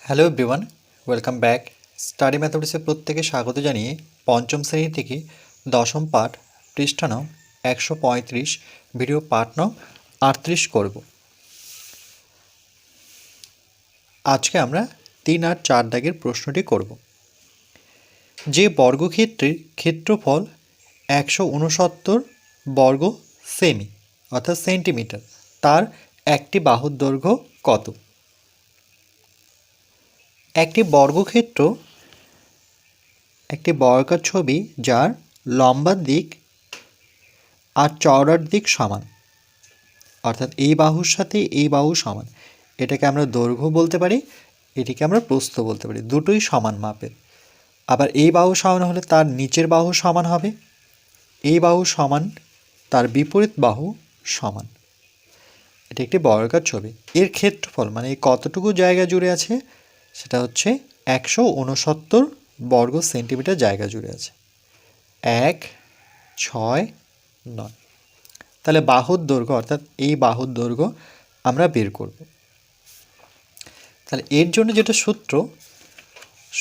Hello everyone, welcome back. Study ম্যাথমেটিক্সে প্রত্যেকে স্বাগত জানিয়ে পঞ্চম শ্রেণী থেকে দশম পাঠ পৃষ্ঠা নং 135 ভিডিও পাঠ নং 38 করব। আজকে আমরা 3 আর 4 দাগের প্রশ্নটি করব। যে বর্গক্ষেত্রের ক্ষেত্রফল 169 বর্গ সেমি অর্থাৎ সেন্টিমিটার, তার একটি বাহুর দৈর্ঘ্য কত? একটি বর্গক্ষেত্র একটি বর্গাকার ছবি যার লম্বার দিক আর চওড়ার দিক সমান, অর্থাৎ এই বাহুর সাথে এই বাহু সমান। এটাকে আমরা দৈর্ঘ্য বলতে পারি, এটিকে আমরা প্রস্থ বলতে পারি, দুটোই সমান মাপের। আবার এই বাহু সমান হলে তার নিচের বাহু সমান হবে, এই বাহু সমান তার বিপরীত বাহু সমান। এটি একটি বর্গাকার ছবি। এর ক্ষেত্রফল মানে এই কতটুকু জায়গা জুড়ে আছে সেটা হচ্ছে 169 বর্গ সেন্টিমিটার জায়গা জুড়ে আছে। 1, 6, 9। তাহলে বাহুর দৈর্ঘ্য অর্থাৎ এই বাহুর দৈর্ঘ্য আমরা বের করব। তাহলে এর জন্য যেটা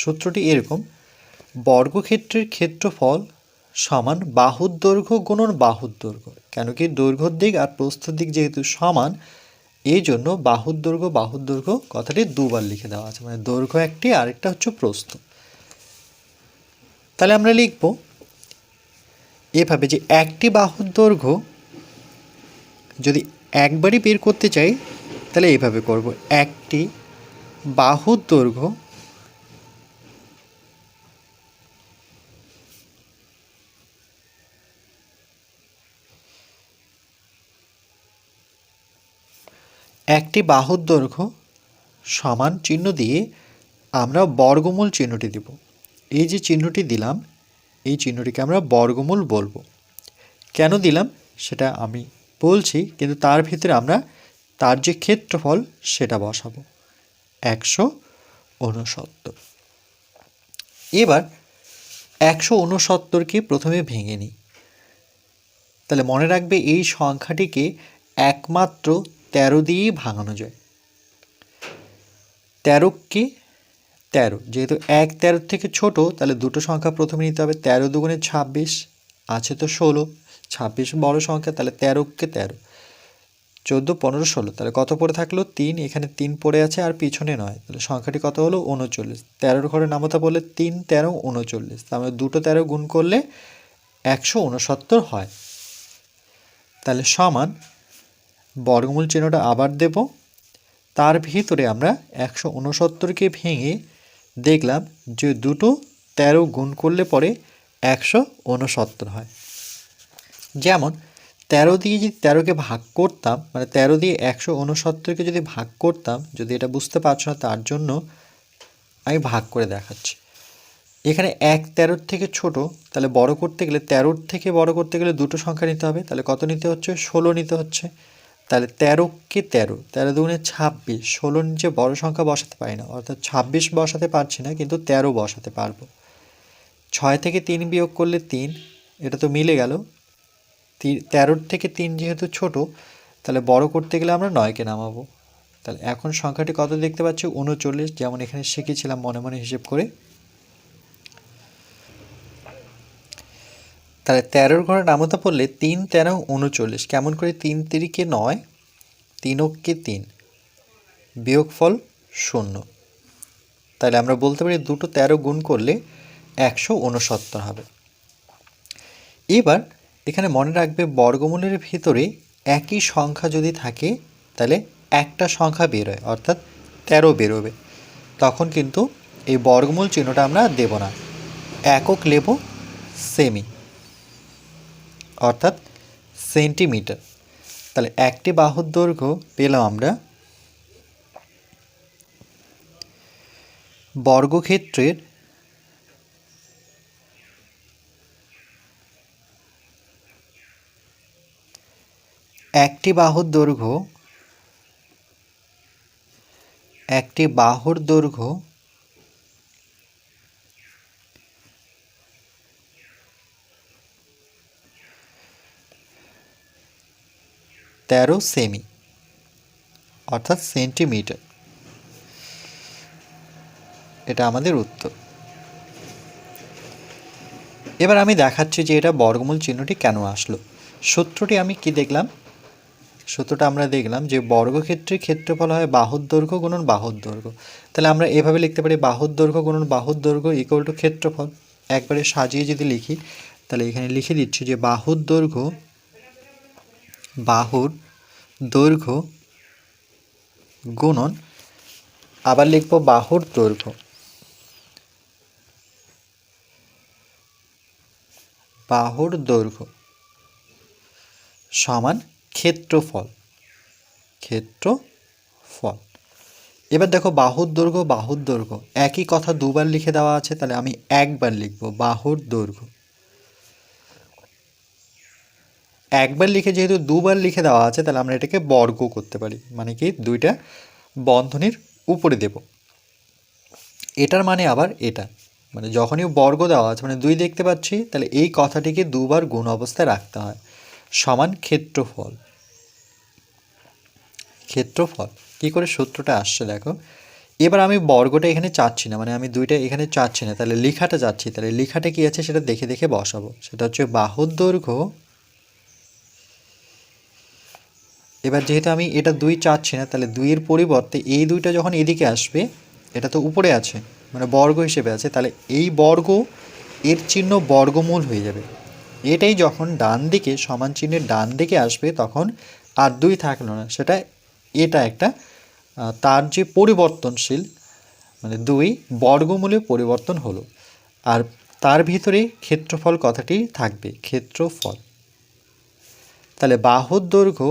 সূত্রটি এরকম: বর্গক্ষেত্রের ক্ষেত্রফল সমান বাহুর দৈর্ঘ্য গুণন বাহুর দৈর্ঘ্য। কেন কি দৈর্ঘ্যর দিক আর প্রস্থর দিক যেহেতু সমান, এই জন্য বাহুর দৈর্ঘ্য কথাটি দুবার লিখে দেওয়া আছে, মানে দৈর্ঘ্য একটি, আরেকটা হচ্ছে প্রস্থ। তাহলে আমরা লিখব এভাবে যে একটি বাহুর দৈর্ঘ্য যদি একবারই বের করতে চাই তাহলে এইভাবে করব: একটি বাহুর দৈর্ঘ্য সমান চিহ্ন দিয়ে আমরা বর্গমূল চিহ্নটি দেব। এই যে চিহ্নটি দিলাম, এই চিহ্নটিকে আমরা বর্গমূল বলবো। কেন দিলাম সেটা আমি বলছি, কিন্তু তার ভিতরে আমরা তার যে ক্ষেত্রফল সেটা বসাবো 169। এবার 169কে প্রথমে ভেঙে নিই। তাহলে মনে রাখবে এই সংখ্যাটিকে একমাত্র 13 দিয়েই ভাঙানো যায়। 13কে 13, যেহেতু 1 13 থেকে ছোট, তাহলে দুটো সংখ্যা প্রথমে নিতে হবে। 13 দুগুণে 26, আছে তো 16, 26 বড় সংখ্যা, তাহলে 13কে 13, 14 15 16, তাহলে কত পড়ে থাকলো 3, এখানে 3 পড়ে আছে আর পিছনে নয়, তাহলে সংখ্যাটি কত হলো 39। 13 ঘরে নামতা বললে 3 13 39, তাহলে দুটো 13 গুণ করলে 169 হয়। তাহলে সমান বর্গমূল চিহ্নটা আবার দেব, তার ভিতরে আমরা 169কে ভেঙে দেখলাম যে দুটো 13 গুণ করলে পরে 169 হয়। যেমন 13 দিয়ে যদি 13কে ভাগ করতাম, মানে 13 দিয়ে 169কে যদি ভাগ করতাম, যদি এটা বুঝতে পারছো না তার জন্য আমি ভাগ করে দেখাচ্ছি। এখানে 1 13 থেকে ছোট, তাহলে বড় করতে গেলে 13 থেকে বড় করতে গেলে দুটো সংখ্যা নিতে হবে। তাহলে কত নিতে হচ্ছে 16 নিতে হচ্ছে। তাহলে 13কে 13, 13 দুগুণে 26, 16 নিচে বড় সংখ্যা বসাতে পারি না, অর্থাৎ 26 বসাতে পারছি না, কিন্তু 13 বসাতে পারবো। 6 থেকে 3 বিয়োগ করলে 3, এটা তো মিলে গেল। 13 থেকে 3 যেহেতু ছোট, তাহলে বড় করতে গেলে আমরা 9কে নামাবো। তাহলে এখন সংখ্যাটি কত দেখতে পাচ্ছি 39, যেমন এখানে শিখেছিলাম মনে মনে হিসেব করে। তাহলে 13 ঘরে নামতা পড়লে 3 13 39, কেমন করে 3 3কে 9, 3কে 3, বিয়োগফল 0। তাহলে আমরা বলতে পারি দুটো 13 গুণ করলে 169 হবে। এবার এখানে মনে রাখবে বর্গমূলের ভিতরে একই সংখ্যা যদি থাকে তাহলে একটা সংখ্যা বের হয়, অর্থাৎ 13 বেরোবে। তখন কিন্তু এই বর্গমূল চিহ্নটা আমরা দেব না, একক নেব সেমি অর্থাৎ সেন্টিমিটার। তাহলে একটি বাহুর দৈর্ঘ্য পেলাম আমরা বর্গক্ষেত্রের একটি বাহুর দৈর্ঘ্য 13 সেমি অর্থাৎ সেন্টিমিটার। এটা আমাদের উত্তর। এবার আমি দেখাচ্ছি যে এটা বর্গমূল চিহ্নটি কেন আসলো। সূত্রটি আমি কি দেখলাম, সূত্রটা আমরা দেখলাম যে বর্গক্ষেত্রের ক্ষেত্রফল হয় বাহুর দৈর্ঘ্য গুণন বাহুর দৈর্ঘ্য। তাহলে আমরা এভাবে লিখতে পারি বাহুর দৈর্ঘ্য গুণন বাহুর দৈর্ঘ্য ইকুয়াল টু ক্ষেত্রফল। একবারে সাজিয়ে যদি লিখি তাহলে এখানে লিখে দিচ্ছি যে বাহুর দৈর্ঘ্য গুণন, আবার লিখব বাহুর দৈর্ঘ্য সমান ক্ষেত্রফল। এবার দেখো বাহুর দৈর্ঘ্য একই কথা দুবার লিখে দেওয়া আছে, তাহলে আমি একবার লিখব বাহুর দৈর্ঘ্য। একবার লিখে যেহেতু দুবার লিখে দেওয়া আছে তাহলে আমরা এটাকে বর্গ করতে পারি, মানে কি দুইটা বন্ধনীর উপরে দেব। এটার মানে আবার এটা, মানে যখনই বর্গ দেওয়া আছে মানে দুই দেখতে পাচ্ছি, তাহলে এই কথাটিকে দুবার গুণ অবস্থায় রাখতে হয়, সমান ক্ষেত্রফল। কি করে সূত্রটা আসছে দেখো। এবার আমি বর্গটা এখানে চাচ্ছি না, মানে আমি দুইটা এখানে চাচ্ছি না, তাহলে লেখাটা চাচ্ছি। তাহলে লেখাটা কি আছে সেটা দেখে দেখে বসাবো। সেটা হচ্ছে বাহুর দৈর্ঘ্য। এবার যেহেতু আমি এটা দুই চাচ্ছি না, তাহলে দুইয়ের পরিবর্তে এই দুইটা যখন এদিকে আসবে, এটা তো উপরে আছে মানে বর্গ হিসেবে আছে, তাহলে এই বর্গ এর চিহ্ন বর্গমূল হয়ে যাবে। এটাই যখন ডান দিকে সমান চিহ্নের ডান দিকে আসবে তখন আর দুই থাকলো না, সেটা এটা একটা তার যে পরিবর্তনশীল মানে দুই বর্গমূলে পরিবর্তন হলো, আর তার ভিতরে ক্ষেত্রফল কথাটি থাকবে, ক্ষেত্রফল। তাহলে বাহুর দৈর্ঘ্য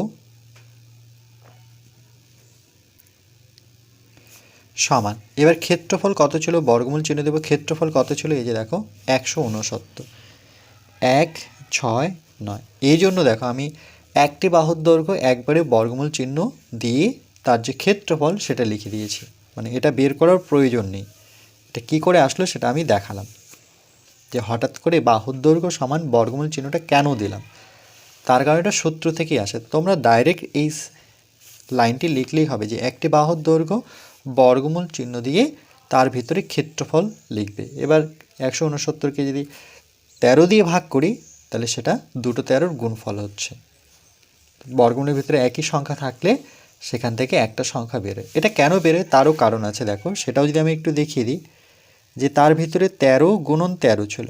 সমান, এবার ক্ষেত্রফল কত ছিল, বর্গমূল চিহ্ন দেবো, ক্ষেত্রফল কত ছিল, এই যে দেখো 169, 169। এই জন্য দেখো আমি একটি বাহুর দৈর্ঘ্য একবারে বর্গমূল চিহ্ন দিয়ে তার যে ক্ষেত্রফল সেটা লিখে দিয়েছি, মানে এটা বের করার প্রয়োজন নেই। এটা কী করে আসলো সেটা আমি দেখালাম, যে হঠাৎ করে বাহুর দৈর্ঘ্য সমান বর্গমূল চিহ্নটা কেন দিলাম, তার কারণ এটা সূত্র থেকেই আসে। তোমরা ডাইরেক্ট এই লাইনটি লিখলেই হবে যে একটি বাহুর দৈর্ঘ্য বর্গমূল চিহ্ন দিয়ে তার ভিতরে ক্ষেত্রফল লিখবে। এবার 169কে যদি 13 দিয়ে ভাগ করি তাহলে সেটা দুটো 13-র গুণফল হচ্ছে। বর্গমূলের ভিতরে একই সংখ্যা থাকলে সেখান থেকে একটা সংখ্যা বেরোয়। এটা কেন বেরোয় তারও কারণ আছে, দেখো সেটাও যদি আমি একটু দেখিয়ে দিই, যে তার ভিতরে 13 গুণন 13 ছিল,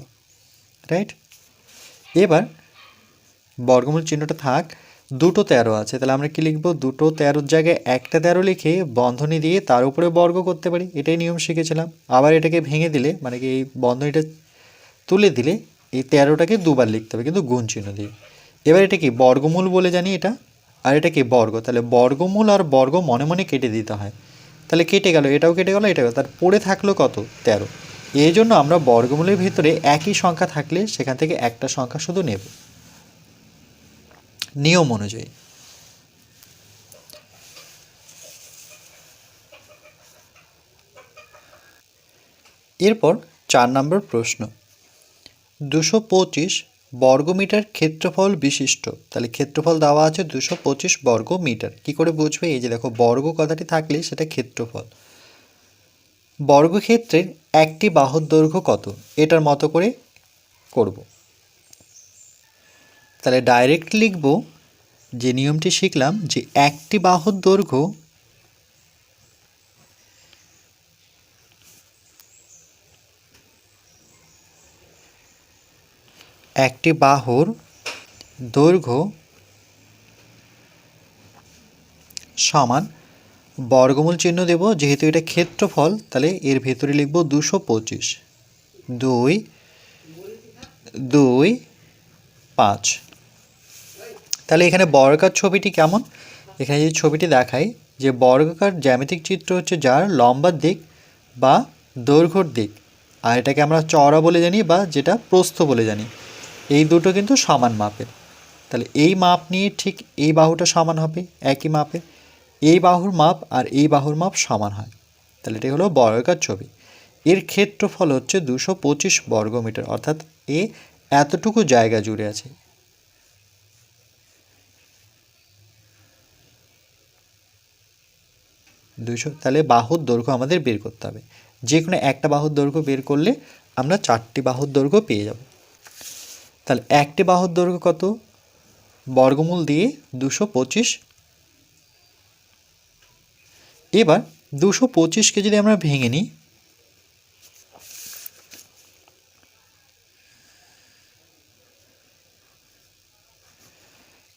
রাইট। এবার বর্গমূল চিহ্নটা থাক, দুটো 13 আছে, তাহলে আমরা কি লিখব, দুটো 13-র জায়গায় একটা 13 লিখে বন্ধনী দিয়ে তার উপরে বর্গ করতে পারি, এটাই নিয়ম শিখেছিলাম। আবার এটাকে ভেঙে দিলে মানে কি এই বন্ধনীটা তুলে দিলে এই 13টাকে দুবার লিখতে হবে কিন্তু গুণ চিহ্ন দিয়ে। এবার এটা কি বর্গমূল বলে জানি এটা, আর এটা কি বর্গ, তাহলে বর্গমূল আর বর্গ মনে মনে কেটে দিতে হয়, তাহলে কেটে গেল, এটাও কেটে গেল, এটাও, তার পড়ে থাকলো কত, 13। এই জন্য আমরা বর্গমূলের ভিতরে একই সংখ্যা থাকলে সেখান থেকে একটা সংখ্যা শুধু নেব নিয়ম অনুযায়ী। এরপর 4 নম্বর প্রশ্ন, 225 বর্গমিটার ক্ষেত্রফল বিশিষ্ট, তাহলে ক্ষেত্রফল দেওয়া আছে 225 বর্গ মিটার। কী করে বুঝবে, এই যে দেখো বর্গ কথাটি থাকলে সেটা ক্ষেত্রফল। বর্গক্ষেত্রের একটি বাহুর দৈর্ঘ্য কত, এটার মতো করে করব। তাহলে ডাইরেক্ট লিখব যে নিয়মটি শিখলাম, যে একটি বাহুর দৈর্ঘ্য সমান বর্গমূল চিহ্ন দেব, যেহেতু এটা ক্ষেত্রফল তাহলে এর ভেতরে লিখব 225, 2, 2, 5। তাহলে এখানে বর্গাকার ছবিটি কেমন, এখানে যদি ছবিটি দেখাই, যে বর্গাকার জ্যামিতিক চিত্র হচ্ছে যার লম্বার দিক বা দৈর্ঘ্যর দিক, আর এটাকে আমরা চওড়া বলে জানি বা যেটা প্রস্থ বলে জানি, এই দুটো কিন্তু সমান মাপের। তাহলে এই মাপ নিয়ে ঠিক এই বাহুটা সমান হবে একই মাপের, এই বাহুর মাপ আর এই বাহুর মাপ সমান হয়, তাহলে এটাই হলো বর্গাকার ছবি। এর ক্ষেত্রফল হচ্ছে 225 বর্গমিটার, অর্থাৎ এতটুকু জায়গা জুড়ে আছে। তাহলে বাহুর দৈর্ঘ্য আমাদের বের করতে হবে। যে কোনো একটা বাহুর দৈর্ঘ্য বের করলে আমরা 4টি বাহুর দৈর্ঘ্য পেয়ে যাব। তাহলে একটি বাহুর দৈর্ঘ্য কত? বর্গমূল দিয়ে 225। এবার 225কে যদি আমরা ভেঙে নিই,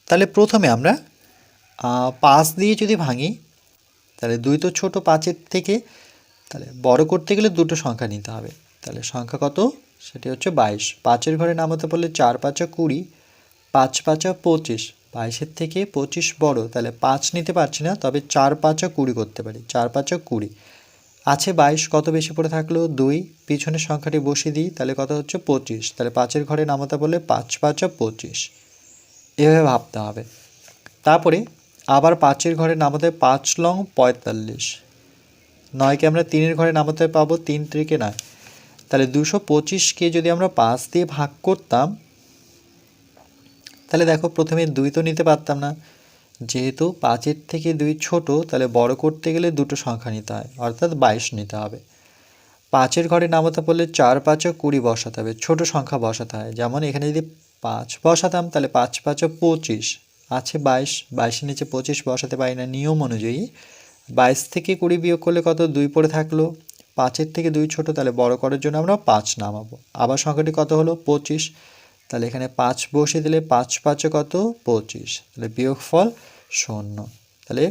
তাহলে প্রথমে আমরা 5 দিয়ে যদি ভাঙি, তাহলে 2 তো ছোট 5-এর থেকে, তাহলে বড় করতে গেলে দুটো সংখ্যা নিতে হবে। তাহলে সংখ্যা কত? সেটি হচ্ছে 22। 5-এর ঘরে নামাতে বললে 4 5 20, 5 5 25। 22-এর থেকে 25 বড়, তাহলে 5 নিতে পারছি না, তবে 4 5 20 করতে পারি। 4 5 20 আছে 22, কত বেশি পড়ে থাকলো? 2। পিছনের সংখ্যাটি বসিয়ে দিই, তাহলে কত হচ্ছে? 25। তাহলে 5-এর ঘরে নামাতে বললে 5 5 25। এভাবে ভাবতে হবে। তারপরে আবার 5-এর ঘরে নামাতে 5 লং 45। 9কে আমরা 3-এর ঘরে নামাতে পাবো, 3 3-কে 9। তাহলে 225কে যদি আমরা 5 দিয়ে ভাগ করতাম, তাহলে দেখো প্রথমে 2 তো নিতে পারতাম না, যেহেতু 5-এর থেকে 2 ছোট, তাহলে বড় করতে গেলে দুটো সংখ্যা নিতে হয়, অর্থাৎ 22 নিতে হবে। 5-এর ঘরে নামাতে বললে 4 5 20 বসাতে হবে, ছোট সংখ্যা বসাতে হয়। যেমন এখানে যদি 5 বসাতাম, তাহলে 5 5 25 আছে 22, 22-এর নিচে 25 বসাতে পারি না নিয়ম অনুযায়ী। 22 থেকে 20 বিয়োগ করলে কত? 2 পড়ে থাকলো। 5-এর থেকে 2 ছোট, তাহলে বড় করার জন্য আমরা 5 নামাবো। আবার সংখ্যাটি কত হলো? 25। তাহলে এখানে 5 বসিয়ে দিলে 5 5 কত? 25। তাহলে বিয়োগফল 0। তাহলে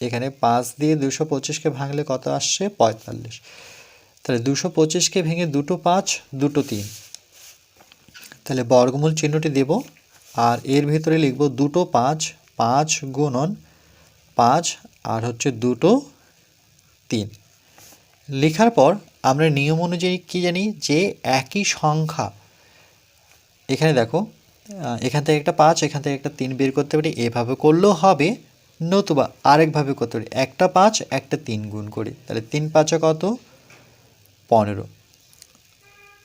এখানে 5 দিয়ে 225কে ভাঙলে কত আসছে? 45। তাহলে 225কে ভেঙে দুটো 5 দুটো 3, তাহলে বর্গমূল চিহ্নটি দেব, আর এর ভিতরে লিখব দুটো 5, 5 গুণন 5, আর হচ্ছে দুটো 3। লেখার পর আমরা নিয়ম অনুযায়ী কী জানি, যে একই সংখ্যা, এখানে দেখো এখান থেকে একটা 5, এখান থেকে একটা 3 বের করতে পারি, এভাবে করলেও হবে, নতুবা আরেকভাবে করতে পারি, একটা 5 একটা 3 গুণ করি, তাহলে 3 5 কত? 15।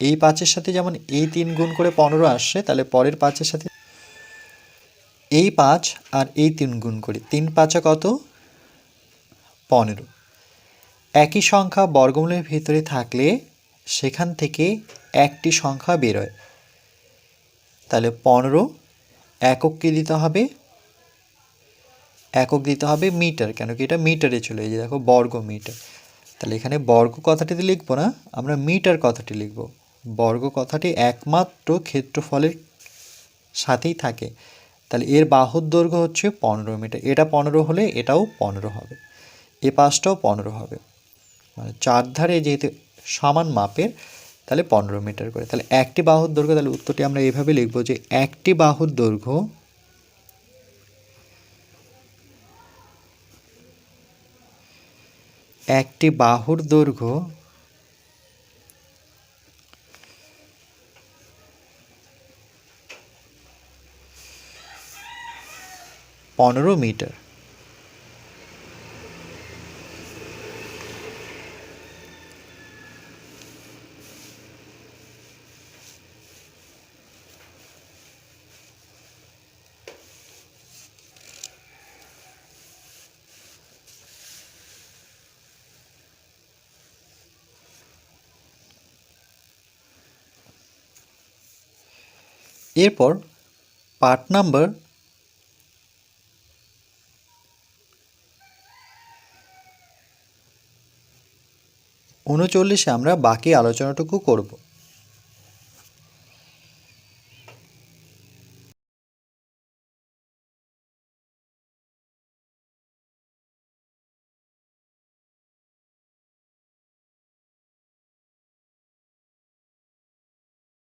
এই 5-এর সাথে যেমন এই 3 গুণ করে 15 আসছে, তাহলে পরের 5-এর সাথে এই 5 আর এই 3 গুণ করি, 3 5 কত? 15। একই সংখ্যা বর্গমূলের ভিতরে থাকলে সেখান থেকে একটি সংখ্যা বেরোয়, তাহলে 15 একক কি দিতে হবে? একক দিতে হবে মিটার, কেন কি এটা মিটারে চলে, এই যে দেখো বর্গ মিটার। তাহলে এখানে বর্গ কথাটিতে লিখবো না, আমরা মিটার কথাটি লিখব। বর্গ কথাটি একমাত্র ক্ষেত্রফলের সাথেই থাকে, তাহলে এর বাহুর দৈর্ঘ্য হচ্ছে 15 মিটার। এটা 15 হলে এটাও 15 হবে, এ পাশটাও 15 হবে, মানে চার ধারে যেহেতু সমান মাপের, তাহলে 15 মিটার করে। তাহলে একটি বাহুর দৈর্ঘ্য, তাহলে উত্তরটি আমরা এইভাবে লিখব যে একটি বাহুর দৈর্ঘ্য একটি বাহুর দৈর্ঘ্য 15 মিটার। এরপর পার্ট নাম্বার 39-এ আমরা বাকি আলোচনাটুকু করব।